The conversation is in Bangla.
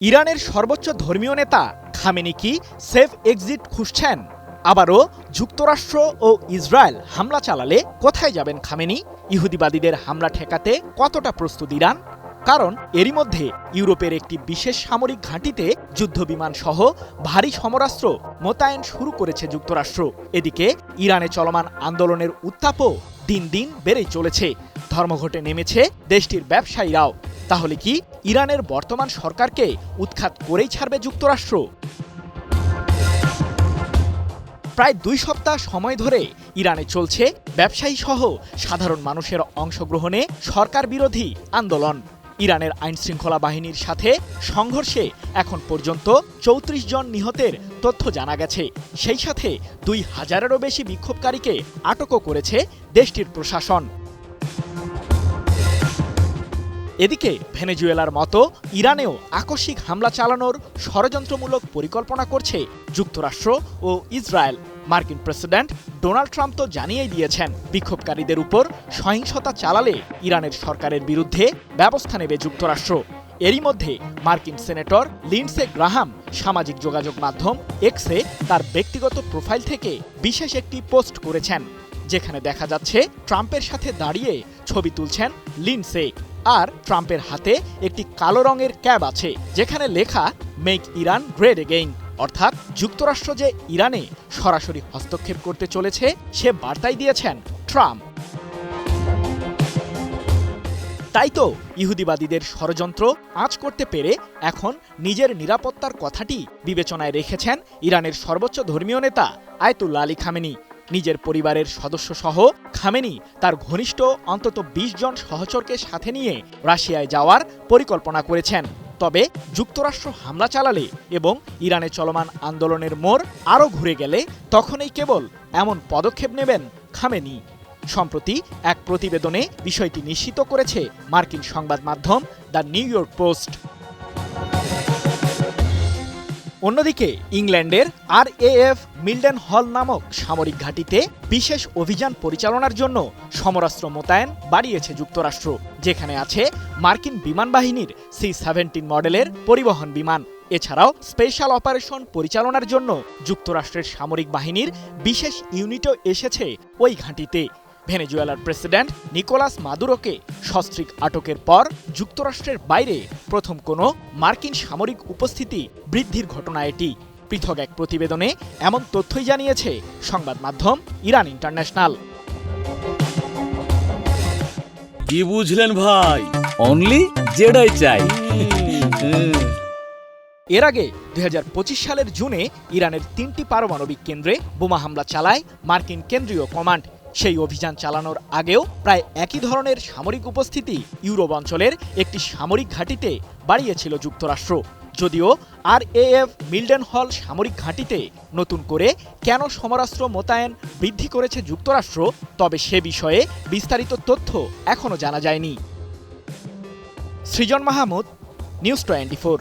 ইরানের সর্বোচ্চ ধর্মীয় নেতা খামেনি কি সেফ এক্সিট খুঁজছেন? আবারও যুক্তরাষ্ট্র ও ইসরায়েল হামলা চালালে কোথায় যাবেন খামেনি? ইহুদিবাদীদের হামলা ঠেকাতে কতটা প্রস্তুত ইরান? কারণ এরই মধ্যে ইউরোপের একটি বিশেষ সামরিক ঘাঁটিতে যুদ্ধবিমান সহ ভারী সমরাস্ত্র মোতায়েন শুরু করেছে যুক্তরাষ্ট্র। এদিকে ইরানে চলমান আন্দোলনের উত্তাপও দিন দিন বেড়েই চলেছে। ধর্মঘটে নেমেছে দেশটির ব্যবসায়ীরাও। তাহলে কি ইরানের বর্তমান সরকারকে উৎখাত করেই ছাড়বে যুক্তরাষ্ট্র? প্রায় 2 সপ্তাহ সময় ধরে ইরানে চলছে ব্যবসায়ী সহ সাধারণ মানুষের অংশগ্রহণে সরকার বিরোধী আন্দোলন। ইরানের আইনশৃঙ্খলা বাহিনীর সাথে সংঘর্ষে এখন পর্যন্ত 34 জন নিহতের তথ্য জানা গেছে। সেই সাথে 2000-এরও বেশি বিক্ষোভকারীকে আটকও করেছে দেশটির প্রশাসন। এদিকে ভেনেজুয়েলার মতো ইরানেও আকস্মিক হামলা চালানোর ষড়যন্ত্রমূলক পরিকল্পনা করছে যুক্তরাষ্ট্র ও ইসরায়েল। মার্কিন প্রেসিডেন্ট ডোনাল্ড ট্রাম্প তো জানিয়েই দিয়েছেন, বিক্ষোভকারীদের উপর সহিংসতা চালালে ইরানের সরকারের বিরুদ্ধে ব্যবস্থা নেবে যুক্তরাষ্ট্র। এরই মধ্যে মার্কিন সেনেটর লিন্ডসে গ্রাহাম সামাজিক যোগাযোগ মাধ্যম এক্সে তার ব্যক্তিগত প্রোফাইল থেকে বিশেষ একটি পোস্ট করেছেন, যেখানে দেখা যাচ্ছে ট্রাম্পের সাথে দাঁড়িয়ে ছবি তুলছেন লিন্ডসে। আর ট্রাম্পের হাতে একটি কালো রঙের ক্যাব আছে, যেখানে লেখা মেক ইরান গ্রেট এগেইন, অর্থাৎ যুক্তরাষ্ট্র যে ইরানে সরাসরি হস্তক্ষেপ করতে চলেছে সে বার্তাই দিয়েছেন ট্রাম্প। তাই তো ইহুদিবাদীদের ষড়যন্ত্র আঁচ করতে পেরে এখন নিজের নিরাপত্তার কথাটি বিবেচনায় রেখেছেন ইরানের সর্বোচ্চ ধর্মীয় নেতা আয়াতুল্লাহ আলী খামেনি। নিজের পরিবারের সদস্য সহ খামেনি তার ঘনিষ্ঠ অন্তত 20 জন সহচরকে সাথে নিয়ে রাশিয়ায় যাওয়ার পরিকল্পনা করেছেন। তবে যুক্তরাষ্ট্র হামলা চালালে এবং ইরানে চলমান আন্দোলনের মোড় আরও ঘুরে গেলে তখনই কেবল এমন পদক্ষেপ নেবেন খামেনি। সম্প্রতি এক প্রতিবেদনে বিষয়টি নিশ্চিত করেছে মার্কিন সংবাদ মাধ্যম দ্য নিউ ইয়র্ক পোস্ট। অন্যদিকে ইংল্যান্ডের RAF মিল্ডেন হল নামক সামরিক ঘাঁটিতে বিশেষ অভিযান পরিচালনার জন্য সমরাস্ত্র মোতায়েন বাড়িয়েছে যুক্তরাষ্ট্র, যেখানে আছে মার্কিন বিমান বাহিনীর C-17 মডেলের পরিবহন বিমান। এছাড়াও স্পেশাল অপারেশন পরিচালনার জন্য যুক্তরাষ্ট্রের সামরিক বাহিনীর বিশেষ ইউনিটও এসেছে ওই ঘাঁটিতে। ভেনেজুয়েলার প্রেসিডেন্ট নিকোলাস মাদুরোকে সস্ত্রীক আটকের পর যুক্তরাষ্ট্রের বাইরে প্রথম কোনো মার্কিন সামরিক উপস্থিতি বৃদ্ধির ঘটনা এটি। পৃথক এক প্রতিবেদনে এমন তথ্যই জানিয়েছে সংবাদ মাধ্যম ইরান ইন্টারন্যাশনাল। কি বুঝলেন ভাই? অনলি যেটাই চাই। এর আগে 2025 সালের জুনে ইরানের 3টি পারমাণবিক কেন্দ্রে বোমা হামলা চালায় মার্কিন কেন্দ্রীয় কমান্ড। সেই অভিযান চালানোর আগেও প্রায় একই ধরনের সামরিক উপস্থিতি ইউরোপ অঞ্চলের একটি সামরিক ঘাঁটিতে বাড়িয়েছিল যুক্তরাষ্ট্র। যদিও RAF মিল্ডেন হল সামরিক ঘাঁটিতে নতুন করে কেন সমরাস্ত্র মোতায়েন বৃদ্ধি করেছে যুক্তরাষ্ট্র, তবে সে বিষয়ে বিস্তারিত তথ্য এখনও জানা যায়নি। সৃজন মাহমুদ, নিউজ 24।